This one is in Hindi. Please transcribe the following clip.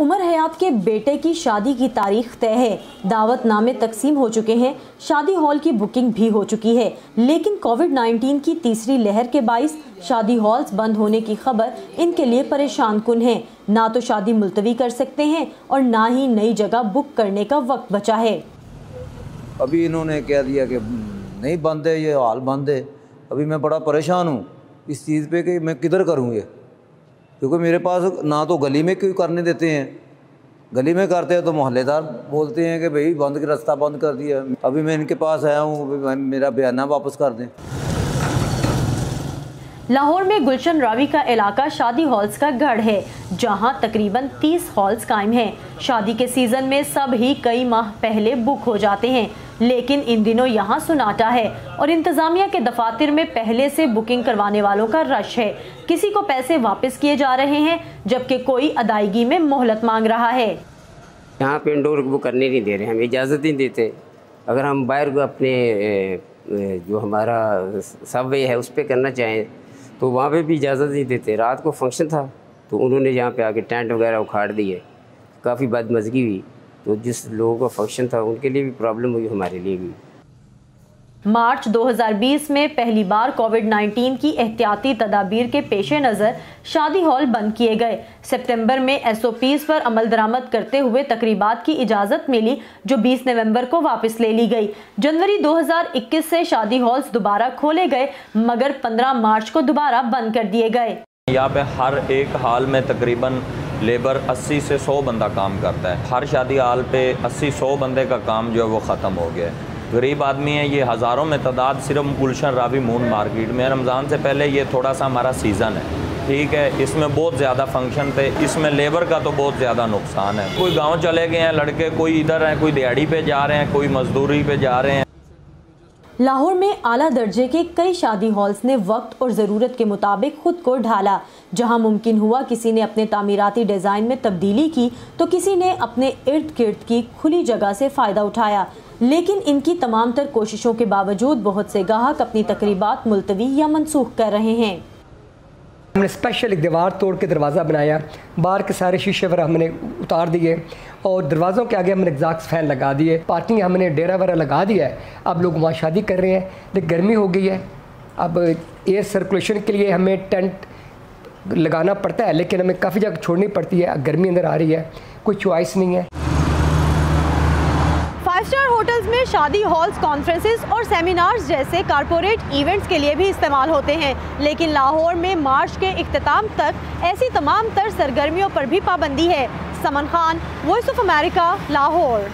उमर हयात के बेटे की शादी की तारीख तय है। दावतनामे तकसीम हो चुके हैं, शादी हॉल की बुकिंग भी हो चुकी है। लेकिन कोविड-19 की तीसरी लहर के बाइस शादी हॉल्स बंद होने की खबर इनके लिए परेशान कुन है। ना तो शादी मुलतवी कर सकते हैं और ना ही नई जगह बुक करने का वक्त बचा है। अभी इन्होंने कह दिया कि नहीं बंद है, ये हॉल बंद है। अभी मैं बड़ा परेशान हूँ इस चीज़ पे कि मैं किधर करूँ ये, क्योंकि मेरे पास ना तो गली में क्यों करने देते हैं, गली में करते हैं तो मोहल्लेदार बोलते हैं कि भाई बंद के रास्ता बंद कर दिया। अभी मैं इनके पास आया हूँ, मेरा बयाना वापस कर दें। लाहौर में गुलशन रावी का इलाका शादी हॉल्स का गढ़ है, जहां तकरीबन 30 हॉल्स कायम हैं। शादी के सीजन में सब ही कई माह पहले बुक हो जाते हैं, लेकिन इन दिनों यहां सुनाटा है और इंतजामिया के दफातर में पहले से बुकिंग करवाने वालों का रश है। किसी को पैसे वापस किए जा रहे हैं, जबकि कोई अदायगी में मोहलत मांग रहा है। यहाँ पे इंडोर बुक करने नहीं दे रहे, हमें इजाज़त नहीं देते। अगर हम बाहर को अपने जो हमारा सबवे है उस पर करना चाहें तो वहाँ पे भी इजाज़त नहीं देते। रात को फंक्शन था तो उन्होंने यहाँ पे आके टेंट वगैरह उखाड़ दिए, काफ़ी बदमज़गी हुई। तो जिस लोगों का फंक्शन था उनके लिए भी प्रॉब्लम हुई, हमारे लिए भी। मार्च 2020 में पहली बार कोविड-19 की एहतियाती तदाबीर के पेश नज़र शादी हॉल बंद किए गए। सितंबर में SOPs पर अमल दरामद करते हुए तकरीबात की इजाज़त मिली, जो 20 नवंबर को वापस ले ली गई। जनवरी 2021 से शादी हॉल्स दोबारा खोले गए, मगर 15 मार्च को दोबारा बंद कर दिए गए। यहाँ पे हर एक हाल में तकरीबन लेबर 80 से 100 बंदा काम करता है। हर शादी हाल पे 80-100 बंदे का काम जो है वो ख़त्म हो गया है। गरीब आदमी है, ये हज़ारों में तादाद सिर्फ गुलशन रावी मून मार्केट में। रमज़ान से पहले ये थोड़ा सा हमारा सीज़न है, ठीक है, इसमें बहुत ज़्यादा फंक्शन थे, इसमें लेबर का तो बहुत ज़्यादा नुकसान है। कोई गांव चले गए हैं लड़के, कोई इधर हैं, कोई दिहाड़ी पे जा रहे हैं, कोई मजदूरी पे जा रहे हैं। लाहौर में आला दर्जे के कई शादी हॉल्स ने वक्त और ज़रूरत के मुताबिक खुद को ढाला। जहां मुमकिन हुआ किसी ने अपने तामीराती डिज़ाइन में तब्दीली की, तो किसी ने अपने इर्द गिर्द की खुली जगह से फ़ायदा उठाया। लेकिन इनकी तमाम तर कोशिशों के बावजूद बहुत से ग्राहक अपनी तकरीबात मुलतवी या मनसूख कर रहे हैं। हमने स्पेशल एक दीवार तोड़ के दरवाज़ा बनाया, बाहर के सारे शीशे वगैरह हमने उतार दिए और दरवाज़ों के आगे हमने एग्जॉस्ट फैन लगा दिए। पार्किंग हमने डेरा वगैरह लगा दिया है। अब लोग वहाँ शादी कर रहे हैं, लेकिन गर्मी हो गई है, अब एयर सर्कुलेशन के लिए हमें टेंट लगाना पड़ता है, लेकिन हमें काफ़ी जगह छोड़नी पड़ती है, गर्मी अंदर आ रही है, कोई चॉइस नहीं है। 5 स्टार होटल्स में शादी हॉल्स कॉन्फ्रेंसेस और सेमिनार्स जैसे कारपोरेट इवेंट्स के लिए भी इस्तेमाल होते हैं, लेकिन लाहौर में मार्च के इख्तिताम तक ऐसी तमाम तर सरगर्मियों पर भी पाबंदी है। Saman Khan, voice of America, Lahore.